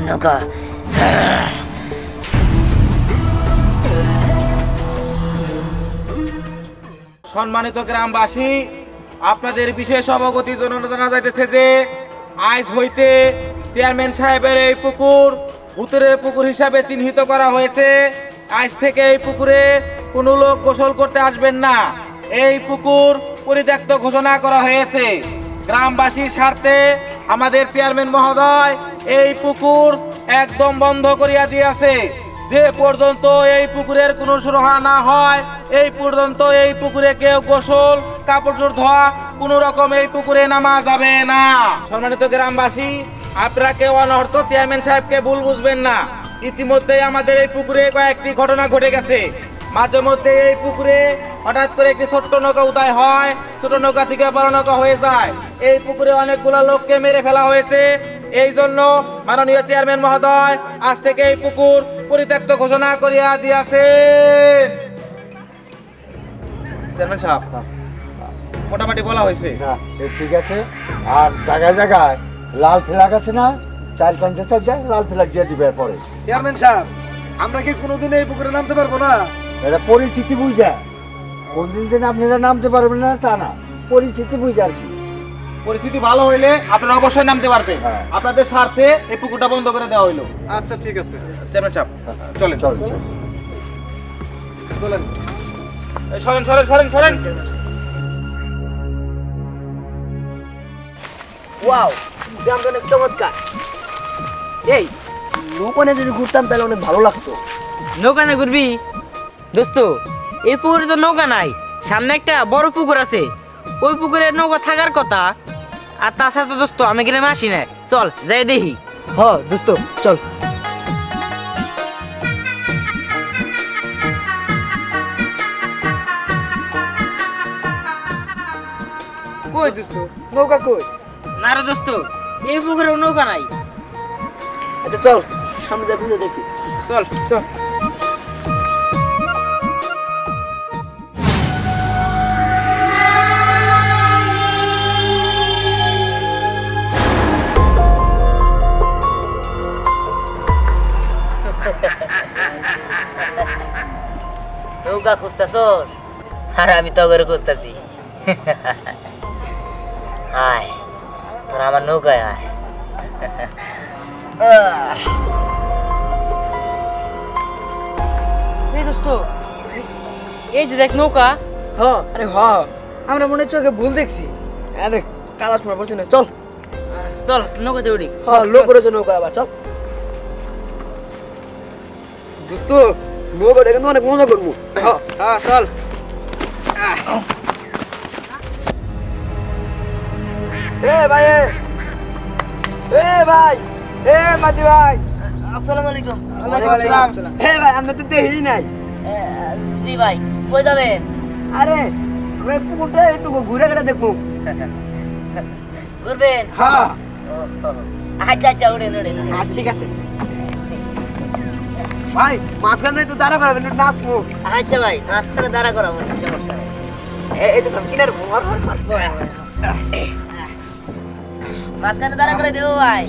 নৌকা। সম্মানিত গ্রামবাসী, আপনাদের বিশেষ অবগতি জানা যাইতেছে যে আজ হইতে চেয়ারম্যান সাহেবের এই পুকুর ভূতের পুকুর হিসাবে চিহ্নিত করা হয়েছে। আজ থেকে এই পুকুরে কোনো লোক গোসল করতে আসবেন না। এই পুকুর পরিত্যক্ত ঘোষণা করা হয়েছে। গ্রামবাসীর স্বার্থে আমাদের চেয়ারম্যান মহোদয় এই পুকুর একদম বন্ধ করিয়া দিয়েছে। যে পর্যন্ত এই পুকুরের কোনো সুরাহা না হয় এই পর্যন্ত এই পুকুরে কেউ গোসল কাপড় ধোয়া কোনো রকম এই পুকুরে নামা যাবে না। সম্মানিত গ্রামবাসী, আপনারা কেউ অনর্থ চেয়ারম্যান সাহেবকে ভুল বুঝবেন না। ইতিমধ্যে আমাদের এই পুকুরে কয়েকটি ঘটনা ঘটে গেছে। মাঝে মধ্যে এই পুকুরে হঠাৎ করে একটি ছোট্ট নৌকা উদয় হয়, ছোট নৌকা থেকে বড় নৌকা হয়ে যায়। এই পুকুরে অনেকগুলো লোককে মেরে ফেলা হয়েছে। এই জন্য মাননীয় চেয়ারম্যান মহোদয় আজ থেকে এই পুকুর পরিত্যক্ত ঘোষণা করিয়া দিয়েছে। চেয়ারম্যান সাহেব, মোটামুটি বলা হয়েছে। ঠিক আছে। আর জায়গায় জায়গায় লাল ফ্ল্যাগ আছে না, 4-5 জায়গায় লাল ফ্ল্যাগ দিয়ে দিবে। পরে চেয়ারম্যান সাহেব, আমরা কি কোনোদিন এই পুকুরে নামতে পারবো না? এটা পরিচিতি বুঝা, কোনদিন দিন আপনারা নামতে পারবেন না তা না, পরিচিতি বুঝা আর কি। পরিস্থিতি ভালো হইলে আপনারা অবশ্যই নামতে পারবেন। আপনাদের স্বার্থে এই পুকুরটা বন্ধ করে দেওয়া হইলো। আচ্ছা ঠিক আছে চেয়ারম্যান সাহেব, চলেন চলেন চলেন, সরেন সরেন সরেন সরেন। ওয়াও, গ্রামটা অনেক চমৎকার। এই নৌকানে যদি ঘুরতাম তাহলে অনেক ভালো লাগতো। নৌকা না ঘুরবি দোস্ত? এই পুকুরে তো নৌকা নাই, সামনে একটা বড় পুকুর আছে, ওই পুকুরে নৌকা থাকার কথা। আর তাছাড়া তো দোস্ত আমি গ্রামে আসি না, চল যাই দেখি। হ দোস্ত, চল। কই দোস্ত, নৌকা কই? না রে দোস্ত, এই পুকুরে নৌকা নাই। আচ্ছা চল, সামনে যা ঘুরে দেখি। চল চল। নৌকা খুঁজতেছ আর আমি তো করে খুঁজতেছি। আয় তোরা আমার নৌকায় আয়। এই দোস্ত, এই যে দেখ নৌকা। হ, আরে হ, আমরা মনে হচ্ছে ওকে ভুল দেখছি। আরে কালাস মারা পড়ছে না, চল। চল নৌকাতে উঠি। হ, লোক করেছে নৌকা আবার, চল। দোস্ত, নৌকাটা কিন্তু অনেক মজা করবো। হ্যাঁ চল। এ ভাই, এ ভাই, এ মাঝি ভাই, আসসালামু আলাইকুম। ওয়ালাইকুম আসসালাম। এ ভাই, আমরা তো দেখি নাই। জি ভাই, কই যাবেন? আরে আমরা পুকুরটা একটু ঘুরে গেলে দেখবো। ঘুরবেন? হ্যাঁ। আচ্ছা আচ্ছা, উঠেন উঠেন। আচ্ছা ঠিক আছে ভাই, মাঝখানে একটু দাঁড়া করাবেন, একটু নাচবো। আচ্ছা ভাই, মাঝখানে দাঁড়া করা মনে সমস্যা নেই। এই তো কিনার ঘর মাঝখানে দাঁড়া করে দেবো ভাই।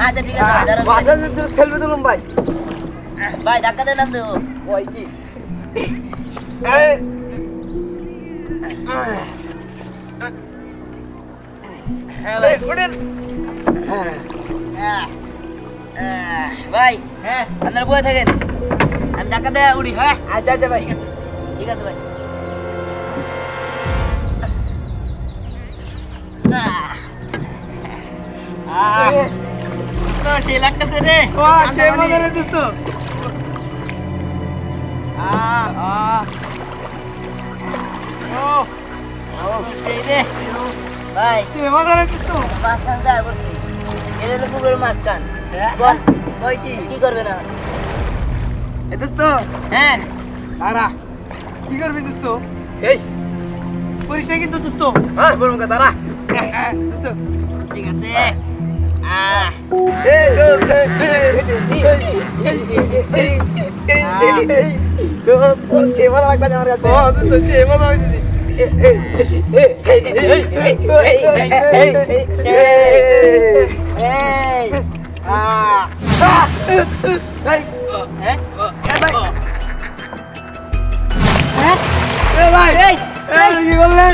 আচ্ছা ঠিক আছে ভাই, দাঁড়া করে খেলবে তুলুম ভাই। ভাই, ধাক্কা দেন দেবো। ওই কি হ্যাঁ ভাই, ভাই হ্যাঁ, আপনার বয়ে থাকেন, আমি ধাক্কা দেয়া উড়ি। হ্যাঁ আচ্ছা আচ্ছা ভাই, ঠিক আছে ভাই। সেই লাগতেছে রে। ও সে মজা রে দোস্ত। সেই রে ভাই, সে মজা রে দোস্ত। মাঝখান যায় বসি, এর হলো পুকুরের মাঝখান। বল, ওই কি কি করবে না? এ দোস্ত, হ্যাঁ, দাঁড়া। কি করবি দোস্ত? এই করিস না কিন্তু দোস্ত। হ্যাঁ বলবো কা, দাঁড়া। দোস্ত ঠিক আছে। এই দোস্ত, দোস্ত সে মজা লাগবে আমার কাছে। ও দোস্ত, সে মজা হইতেছে। কি করলেন?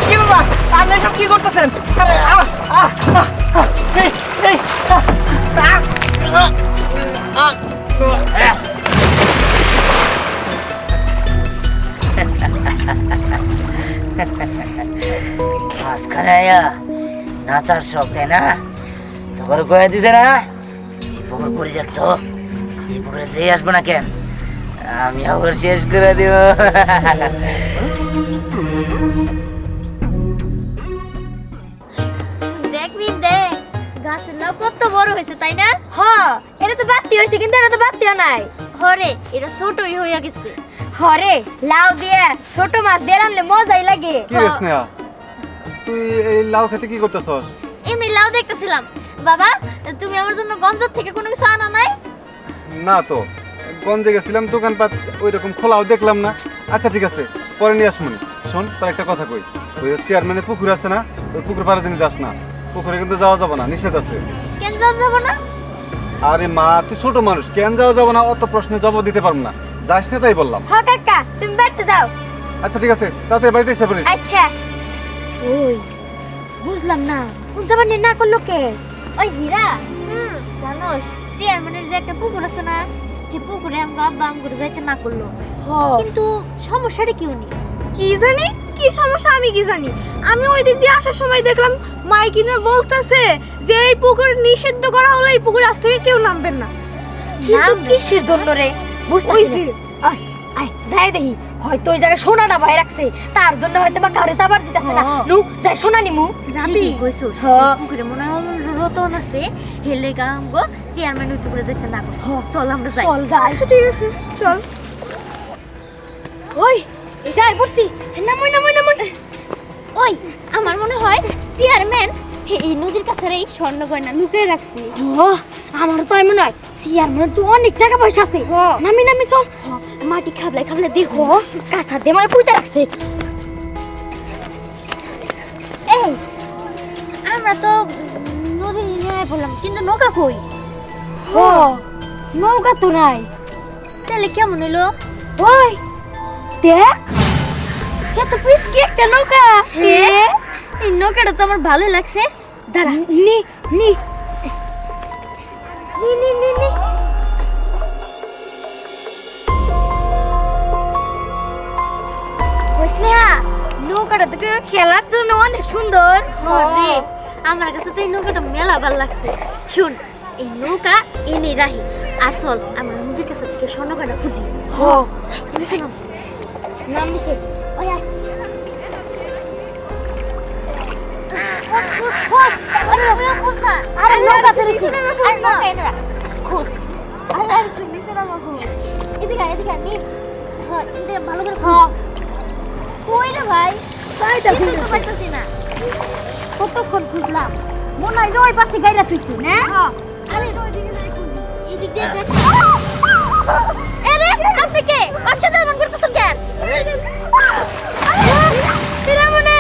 কি বাবা আপনি সব কি করতেছেন? মাঝখানে আয়া নাচার শখ তাই না? তোর কয়ে দিছে না এই পুকুর পরিত্যক্ত, এই পুকুরে যে আসবো না কেন আমি আবার শেষ করে দিব। দেখ মিম দেখ গাছের লাউ কত বড় হয়েছে তাই না? হ্যাঁ এটা তো বাতি হয়েছে কিন্তু এটা তো বাতিও নাই। হরে এটা ছোটই হইয়া গেছে। হরে লাউ দিয়ে ছোট মাছ দিয়ে রান্নলে মজাই লাগে। কি রে স্নেহা, তুই এই লাউ খেতে কি করতেছস? এমনি লাউ দেখতেছিলাম। বাবা তুমি আমার জন্য গঞ্জর থেকে কোনো কিছু আনা নাই? না তো, গঞ্জে গেছিলাম, দোকানপাট ওই রকম খোলাও দেখলাম না। আচ্ছা ঠিক আছে, পরে নিয়ে আসমনি। শোন, তোর একটা কথা কই, ওই চেয়ারম্যানের পুকুর আছে না, ওই পুকুর পাড়ে দিন যাস না, পুকুরে কিন্তু যাওয়া যাবে না, নিষেধ আছে। কেন যাওয়া যাবো না? আরে মা, তুই ছোট মানুষ, কেন যাওয়া যাবে না অত প্রশ্নের জবাব দিতে পারবো না, যাস না তাই বললাম। হ্যাঁ কাকা তুমি বাড়িতে যাও। আচ্ছা ঠিক আছে, তাড়াতাড়ি বাড়িতে এসে পড়িস। আচ্ছা ওই বুঝলাম না কোন যাবার না করলো কে? ওই হীরা জানোস চেয়ারম্যানের যে একটা পুকুর আছে না, এই পুকুরে আমগো আব্বা আমগো যাইতে না করলো। কিন্তু সমস্যাটা কি উনি? কি জানি কি সমস্যা, আমি কি জানি। আমি ওই দিক দিয়ে আসার সময় দেখলাম মাইকিনে বলতেছে যে এই পুকুর নিষিদ্ধ করা হলো, এই পুকুরে আজ থেকে কেউ নামবেন না। কিন্তু কিসের জন্য রে বুঝতেছি না। আয় আয় যাই দেখি, হয়তো ওই জায়গায় সোনা না ভাই রাখছে, তার জন্য হয়তো বা কাউরে যাবার দিতেছে না। নু যাই সোনা নিমু যাবি কইছো। পুকুরে মনে হয় রতন আছে, হেলে গামগো চেয়ারম্যান ওই পুকুরে যাইতে না করছে। চল আমরা যাই। চল যাই, ঠিক আছে চল। ওই যাই বসতি, নামই নামই নামই। ওই আমার মনে হয় চেয়ারম্যান এই নদীর কাছে এই স্বর্ণ গয়না লুকিয়ে রাখছে। আমার তো মনে হয় চেয়ারম্যান তো অনেক টাকা পয়সা আছে। নামি নামি চল, মাটি খাবলাই খাবলাই দেখো কাঁচা দিয়ে মানে পুঁতে রাখছে। এই আমরা তো নদী নিয়ে বললাম, কিন্তু নৌকা কই? নৌকা তো নাই, তাহলে কেমন হলো? ওই দেখ এত পিসকি একটা নৌকা। এই নৌকাটা তো আমার ভালো লাগছে। দাঁড়া নি নি নি নি নি নি। স্নেহা নৌকাটা তো খেলার জন্য অনেক সুন্দর। আমার কাছে তো এই নৌকাটা মেলা ভালো লাগছে। শুন এই নৌকা এনে রাখি, আর চল আমরা নদীর কাছে থেকে স্বর্ণ গয়না খুঁজি। নাম দিছে ওই আয়। আরে নৌকা চলেছি, আরে নৌকা এনে রাখ খুঁজ। আরে আরে তুই নিচে নামা খুঁজ। এদিকে এদিকে নি। হ্যাঁ এদিকে ভালো করে খুঁজ। কই রে ভাই? পাইতাছি না। কতক্ষণ খুঁজলাম, মনে হয় যে ওই পাশে গাইরা তুইছি না? আরে ওইদিকে যাই খুঁজি, এদিক দিয়ে দেখ। আরে আপনি কে? পাশে দাঁড়ান করতেছেন কেন? আরে মনে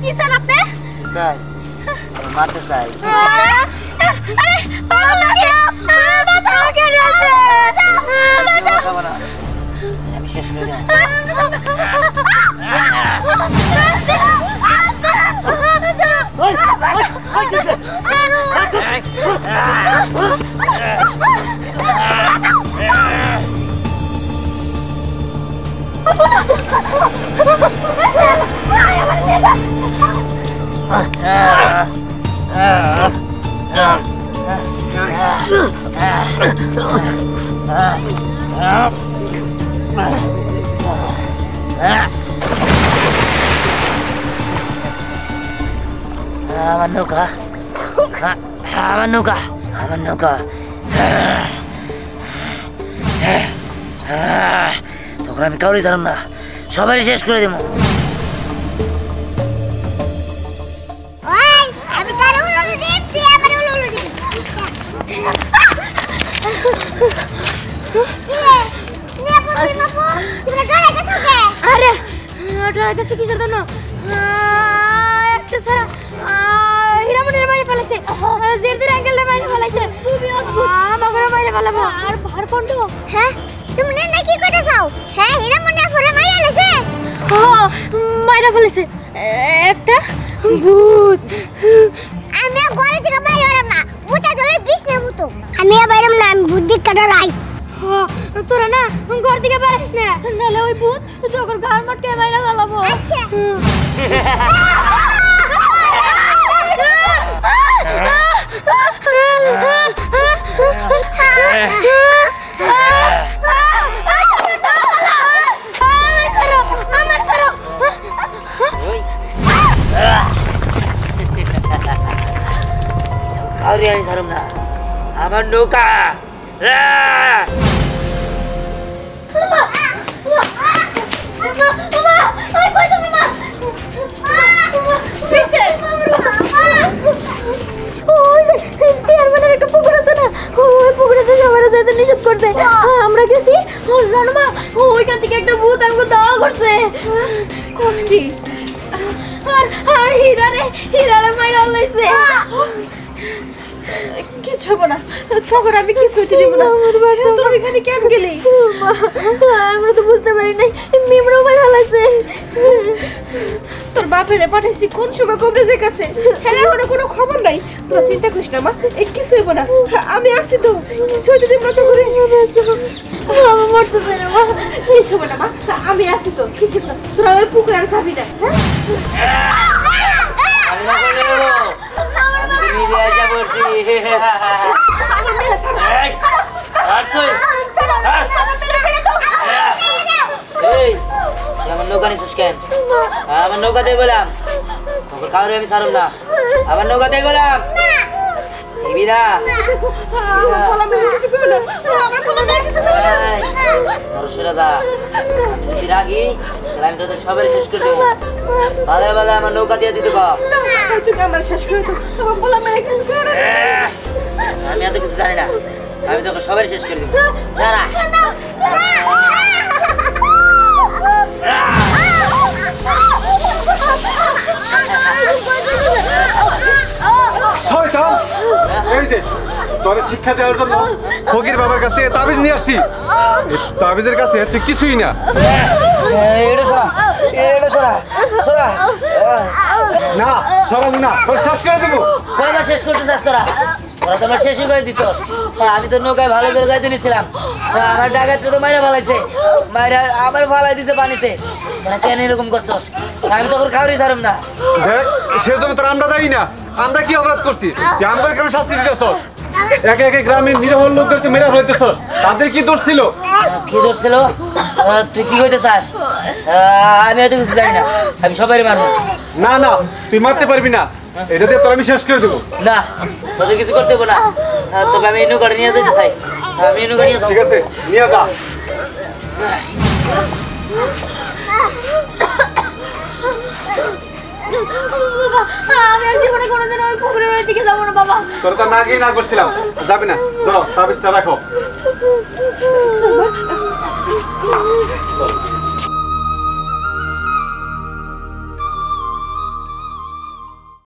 কি স্যার আপনি? স্যার মারতে চাই। আমি শেষ করে দিলাম। আমার নৌকা, আমার নৌকা, আমার নৌকা। তখন আমি কাউরি জানাম না, সবাই শেষ করে দেবো। আরে ওটার কাছে কি জন্য একটা সারা হিরামনের মাইরে ফেলেছে জেরদের অ্যাঙ্গেলটা মাইরে ফেলেছে খুবই অদ্ভুত আমাকে মাইরে ফেলাবো আর ভারকন্ড হ্যাঁ তুমি না কি করতে চাও হ্যাঁ হিরামনে পরে মাইরে ফেলেছে মাইরে ফেলেছে একটা ভূত আমি ঘরে থেকে বাইরে হলাম না ভূতে ধরে বিছনা ভূত আমি বাইরে না আমি বুদ্ধি কাটারাই তোরা না ঘর থেকে বেরিস না নালে ওই ভূত তোর গাল মটকে মাইরা ফেলাবো আচ্ছা কাউরে আমি ছাড়ব না আমার নৌকা একটা পুকুর আছে না ওই পুকুরে তো সবাই যেতে নিষেধ করছে আমরা গেছি জানো মা ওইখান থেকে একটা ভূত আমাকে দাওয়া করছে কোষ কি আর হিরারে মাইরা লাইছে কিছু হবে না তখন আমি কিছু হইতে দেব না তোর এখানে কেন গেলি আমরা তো বুঝতে পারি নাই মিমরাও মাইরা লাইছে তোর বাপের পাঠাইছি কোন সময় কবরেজের কাছে হ্যাঁ এখনো কোনো খবর নাই তোরা চিন্তা করিস না মা এই কিছু হইব না আমি আছি তো কিছু হইতে দেব না তো করে বাবা মরতে পারে মা কিছু হবে না মা আমি আছি তো কিছু হবে না তোরা ওই পুকুরে আর যাবি না আমার নৌকা নিছিস কেন আমার নৌকা দিয়ে গেলাম তোকে কাউরে আমি ছাড়ব না আমার নৌকা দিয়ে গেলাম আমি তোদের সবাই শেষ করে দেবো ভালো ভালো আমার নৌকা দিয়ে দিতে আমি এত কিছু জানি না আমি তোকে সবাই শেষ করে দেবো দাঁড়া শয়তান এই যে তোরে শিক্ষা দেওয়ার জন্য ফকির বাবার কাছ থেকে তাবিজ নিয়ে আসছি এই তাবিজের কাছে তুই কিছুই না না সরাবো না তোর শেষ করে দেবো কয়বার শেষ করতে চাস তোরা তোরা তোমার শেষই করে দিচ্ছ আমি তো নৌকায় ভালো করে যাইতে নিছিলাম আমার ডাকাত তো মাইরা ফালাইছে মাইরা আবার ফালাই দিছে পানিতে তোরা কেন এরকম করছস আমি তোর খাওয়ারই ছাড়ব না দেখ সেজন্য তোর আমরা যাই না আমরা কি অপরাধ করছি তুই আমাদের কেন শাস্তি দিতেছ একে একে গ্রামের নিরহল লোকদেরকে মেরা ফেলতেছ তাদের কি দোষ ছিল কি দোষ ছিল তুই কি করতে চাস আমি এত কিছু জানি না আমি সবাই মারবো না না তুই মারতে পারবি না এটা দিয়ে তোর আমি শেষ করে দেবো না তোদের কিছু করতে হবে না তবে আমি এই নৌকাটা নিয়ে যেতে চাই আমি এই নৌকা নিয়ে যাবো ঠিক আছে নিয়ে যা আমি আর জীবনে কোনোদিন ওই পুকুরের ওই দিকে যাবো না বাবা তোর তো না গিয়ে না করছিলাম যাবি না ধরো তাবিজটা রাখো